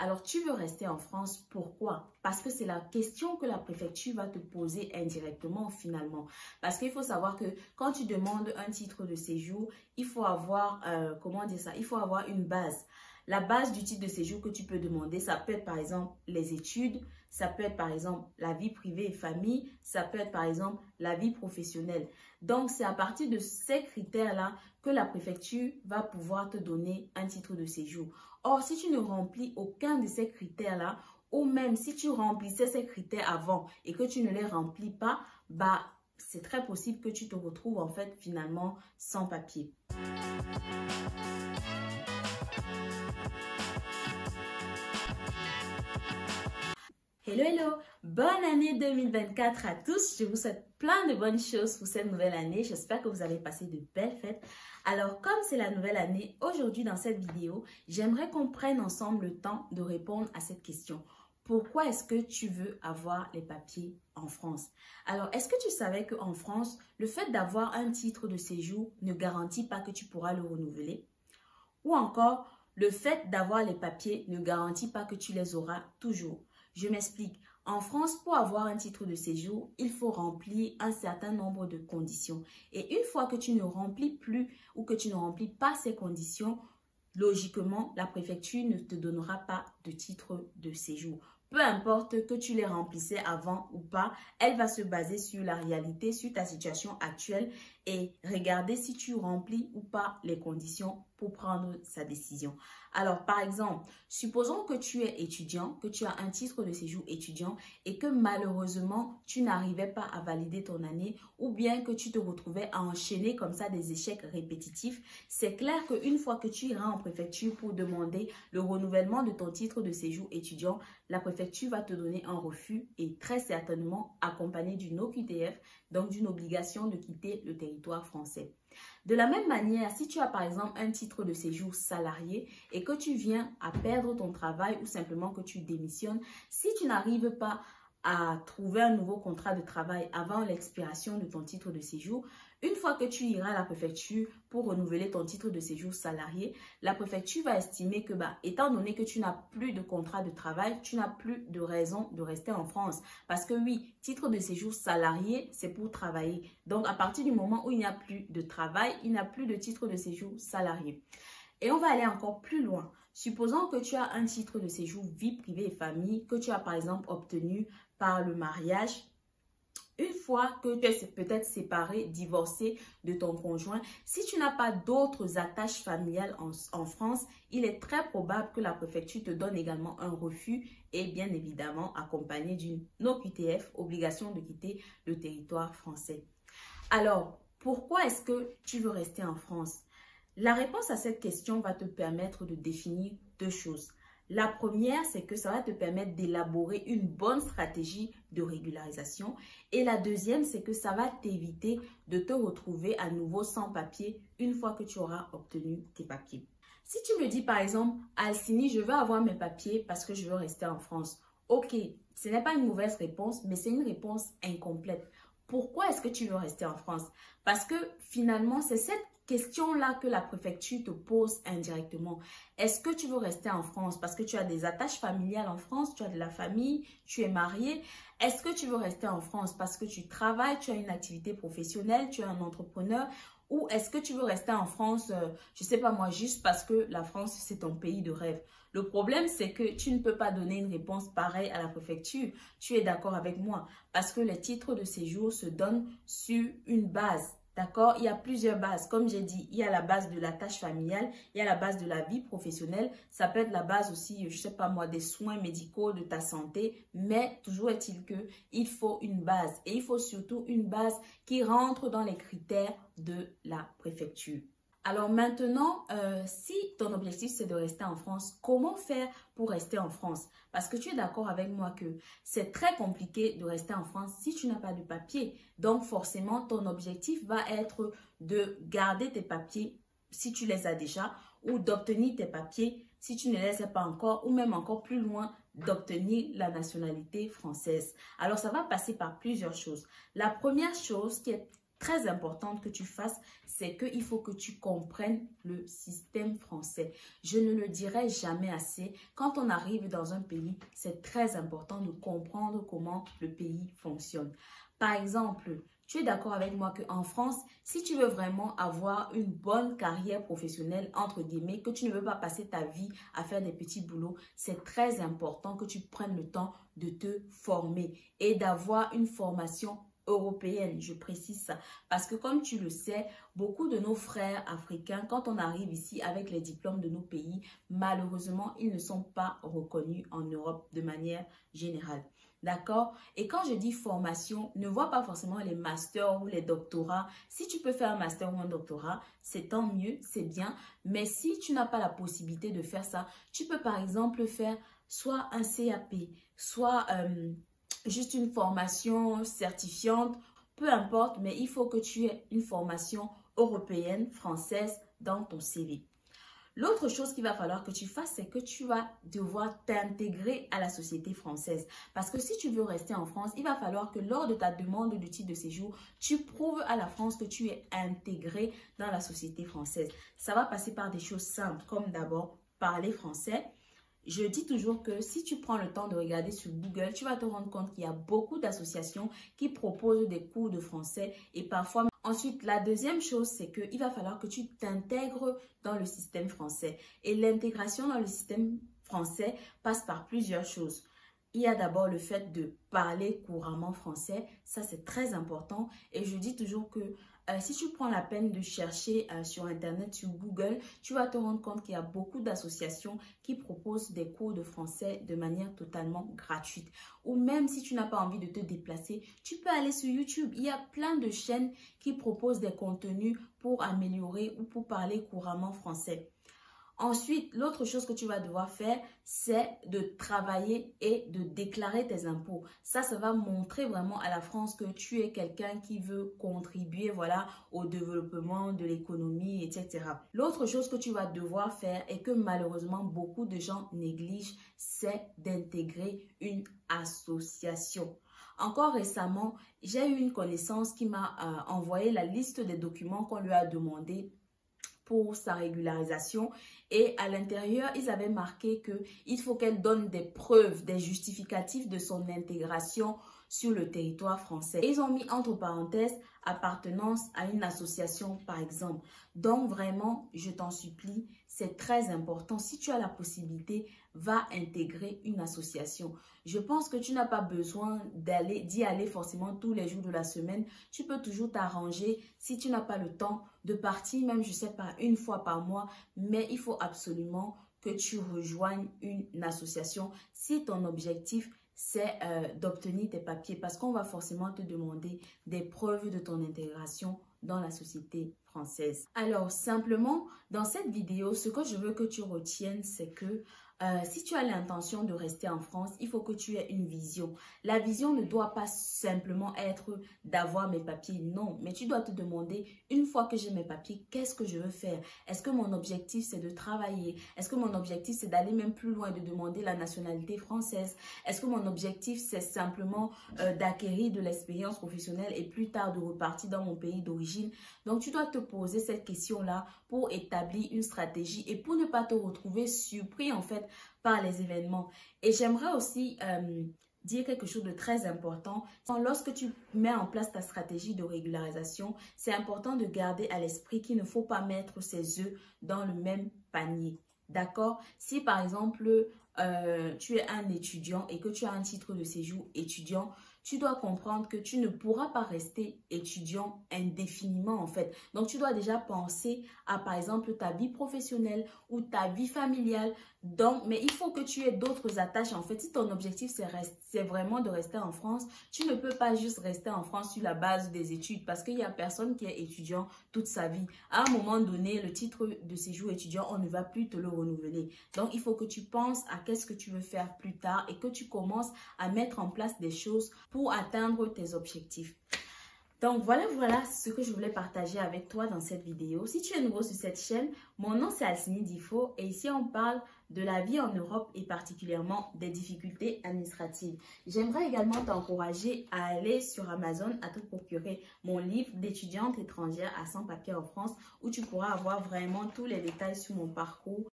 Alors, tu veux rester en France, pourquoi? Parce que c'est la question que la préfecture va te poser indirectement finalement. Parce qu'il faut savoir que quand tu demandes un titre de séjour, il faut avoir, comment dire ça? Il faut avoir une base. La base du titre de séjour que tu peux demander, ça peut être par exemple les études, ça peut être par exemple la vie privée et famille, ça peut être par exemple la vie professionnelle. Donc, c'est à partir de ces critères-là que la préfecture va pouvoir te donner un titre de séjour. Or, si tu ne remplis aucun de ces critères-là, ou même si tu remplissais ces critères avant et que tu ne les remplis pas, bah, c'est très possible que tu te retrouves en fait finalement sans papier. Hello, hello! Bonne année 2024 à tous! Je vous souhaite plein de bonnes choses pour cette nouvelle année. J'espère que vous avez passé de belles fêtes. Alors, comme c'est la nouvelle année, aujourd'hui dans cette vidéo, j'aimerais qu'on prenne ensemble le temps de répondre à cette question. Pourquoi est-ce que tu veux avoir les papiers en France? Alors, est-ce que tu savais qu'en France, le fait d'avoir un titre de séjour ne garantit pas que tu pourras le renouveler? Ou encore, le fait d'avoir les papiers ne garantit pas que tu les auras toujours? Je m'explique. En France, pour avoir un titre de séjour, il faut remplir un certain nombre de conditions. Et une fois que tu ne remplis plus ou que tu ne remplis pas ces conditions, logiquement, la préfecture ne te donnera pas de titre de séjour. Peu importe que tu les remplissais avant ou pas, elle va se baser sur la réalité, sur ta situation actuelle et regarder si tu remplis ou pas les conditions pour prendre sa décision. Alors, par exemple, supposons que tu es étudiant, que tu as un titre de séjour étudiant et que malheureusement, tu n'arrivais pas à valider ton année ou bien que tu te retrouvais à enchaîner comme ça des échecs répétitifs. C'est clair qu'une fois que tu iras en préfecture pour demander le renouvellement de ton titre de séjour étudiant, la préfecture va te donner un refus et très certainement accompagné d'une OQTF, donc d'une obligation de quitter le territoire français. De la même manière, si tu as par exemple un titre de séjour salarié et que tu viens à perdre ton travail ou simplement que tu démissionnes, si tu n'arrives pas à trouver un nouveau contrat de travail avant l'expiration de ton titre de séjour, une fois que tu iras à la préfecture pour renouveler ton titre de séjour salarié, la préfecture va estimer que, étant donné que tu n'as plus de contrat de travail, tu n'as plus de raison de rester en France. Parce que oui, titre de séjour salarié, c'est pour travailler. Donc, à partir du moment où il n'y a plus de travail, il n'y a plus de titre de séjour salarié. Et on va aller encore plus loin. Supposons que tu as un titre de séjour vie privée et famille que tu as par exemple obtenu par le mariage. Une fois que tu es peut-être séparé, divorcé de ton conjoint, si tu n'as pas d'autres attaches familiales en France, il est très probable que la préfecture te donne également un refus et bien évidemment accompagné d'une OQTF, obligation de quitter le territoire français. Alors, pourquoi est-ce que tu veux rester en France? La réponse à cette question va te permettre de définir deux choses. La première, c'est que ça va te permettre d'élaborer une bonne stratégie de régularisation. Et la deuxième, c'est que ça va t'éviter de te retrouver à nouveau sans papier une fois que tu auras obtenu tes papiers. Si tu me dis par exemple, Alcini, je veux avoir mes papiers parce que je veux rester en France. Ok, ce n'est pas une mauvaise réponse, mais c'est une réponse incomplète. Pourquoi est-ce que tu veux rester en France? Parce que finalement, c'est cette question-là que la préfecture te pose indirectement. Est-ce que tu veux rester en France parce que tu as des attaches familiales en France, tu as de la famille, tu es marié? Est-ce que tu veux rester en France parce que tu travailles, tu as une activité professionnelle, tu es un entrepreneur? Ou est-ce que tu veux rester en France, je ne sais pas moi, juste parce que la France, c'est ton pays de rêve? Le problème, c'est que tu ne peux pas donner une réponse pareille à la préfecture. Tu es d'accord avec moi? Parce que les titres de séjour se donnent sur une base. D'accord? Il y a plusieurs bases. Comme j'ai dit, il y a la base de la tâche familiale, il y a la base de la vie professionnelle. Ça peut être la base aussi, je ne sais pas moi, des soins médicaux, de ta santé. Mais toujours est-il qu'il faut une base. Et il faut surtout une base qui rentre dans les critères de la préfecture. Alors maintenant, si ton objectif c'est de rester en France, comment faire pour rester en France? Parce que tu es d'accord avec moi que c'est très compliqué de rester en France si tu n'as pas de papier. Donc forcément, ton objectif va être de garder tes papiers si tu les as déjà ou d'obtenir tes papiers si tu ne les as pas encore ou même encore plus loin, d'obtenir la nationalité française. Alors ça va passer par plusieurs choses. La première chose qui est très importante que tu fasses, c'est qu'il faut que tu comprennes le système français. Je ne le dirai jamais assez. Quand on arrive dans un pays, c'est très important de comprendre comment le pays fonctionne. Par exemple, tu es d'accord avec moi qu'en France, si tu veux vraiment avoir une bonne carrière professionnelle, entre guillemets, que tu ne veux pas passer ta vie à faire des petits boulots, c'est très important que tu prennes le temps de te former et d'avoir une formation européenne, je précise ça. Parce que comme tu le sais, beaucoup de nos frères africains, quand on arrive ici avec les diplômes de nos pays, malheureusement, ils ne sont pas reconnus en Europe de manière générale. D'accord? Et quand je dis formation, ne vois pas forcément les masters ou les doctorats. Si tu peux faire un master ou un doctorat, c'est tant mieux, c'est bien. Mais si tu n'as pas la possibilité de faire ça, tu peux par exemple faire soit un CAP, soit juste une formation certifiante, peu importe, mais il faut que tu aies une formation européenne, française dans ton CV. L'autre chose qu'il va falloir que tu fasses, c'est que tu vas devoir t'intégrer à la société française. Parce que si tu veux rester en France, il va falloir que lors de ta demande de titre de séjour, tu prouves à la France que tu es intégré dans la société française. Ça va passer par des choses simples, comme d'abord parler français. Je dis toujours que si tu prends le temps de regarder sur Google, tu vas te rendre compte qu'il y a beaucoup d'associations qui proposent des cours de français et parfois... Ensuite, la deuxième chose, c'est qu'il va falloir que tu t'intègres dans le système français. Et l'intégration dans le système français passe par plusieurs choses. Il y a d'abord le fait de parler couramment français. Ça, c'est très important. Et je dis toujours que si tu prends la peine de chercher sur Internet, sur Google, tu vas te rendre compte qu'il y a beaucoup d'associations qui proposent des cours de français de manière totalement gratuite. Ou même si tu n'as pas envie de te déplacer, tu peux aller sur YouTube. Il y a plein de chaînes qui proposent des contenus pour améliorer ou pour parler couramment français. Ensuite, l'autre chose que tu vas devoir faire, c'est de travailler et de déclarer tes impôts. Ça va montrer vraiment à la France que tu es quelqu'un qui veut contribuer, voilà, au développement de l'économie, etc. L'autre chose que tu vas devoir faire et que malheureusement beaucoup de gens négligent, c'est d'intégrer une association. Encore récemment, j'ai eu une connaissance qui m'a envoyé la liste des documents qu'on lui a demandé pour sa régularisation et à l'intérieur, ils avaient marqué qu'il faut qu'elle donne des preuves, des justificatifs de son intégration sur le territoire français. Et ils ont mis entre parenthèses appartenance à une association par exemple. Donc vraiment, je t'en supplie, c'est très important. Si tu as la possibilité, va intégrer une association. Je pense que tu n'as pas besoin d'y aller forcément tous les jours de la semaine. Tu peux toujours t'arranger si tu n'as pas le temps de partir, même je sais pas, une fois par mois. Mais il faut absolument que tu rejoignes une association si ton objectif c'est d'obtenir tes papiers parce qu'on va forcément te demander des preuves de ton intégration dans la société française. Alors, simplement, dans cette vidéo, ce que je veux que tu retiennes, c'est que si tu as l'intention de rester en France, il faut que tu aies une vision. La vision ne doit pas simplement être d'avoir mes papiers, non. Mais tu dois te demander, une fois que j'ai mes papiers, qu'est-ce que je veux faire? Est-ce que mon objectif, c'est de travailler? Est-ce que mon objectif, c'est d'aller même plus loin, de demander la nationalité française? Est-ce que mon objectif, c'est simplement d'acquérir de l'expérience professionnelle et plus tard de repartir dans mon pays d'origine? Donc, tu dois te poser cette question-là pour établir une stratégie et pour ne pas te retrouver surpris en fait par les événements. Et j'aimerais aussi dire quelque chose de très important. Lorsque tu mets en place ta stratégie de régularisation, c'est important de garder à l'esprit qu'il ne faut pas mettre ses œufs dans le même panier. D'accord? Si par exemple, tu es un étudiant et que tu as un titre de séjour étudiant, tu dois comprendre que tu ne pourras pas rester étudiant indéfiniment en fait. Donc, tu dois déjà penser à par exemple ta vie professionnelle ou ta vie familiale. Donc, mais il faut que tu aies d'autres attaches en fait. Si ton objectif c'est vraiment de rester en France, tu ne peux pas juste rester en France sur la base des études parce qu'il n'y a personne qui est étudiant toute sa vie. À un moment donné, le titre de séjour étudiant, on ne va plus te le renouveler. Donc, il faut que tu penses à qu'est-ce que tu veux faire plus tard et que tu commences à mettre en place des choses pour atteindre tes objectifs. Donc voilà ce que je voulais partager avec toi dans cette vidéo. Si tu es nouveau sur cette chaîne, mon nom c'est Alcini Difo et ici on parle de la vie en Europe et particulièrement des difficultés administratives. J'aimerais également t'encourager à aller sur Amazon à te procurer mon livre d'étudiante étrangère à sans papier en France où tu pourras avoir vraiment tous les détails sur mon parcours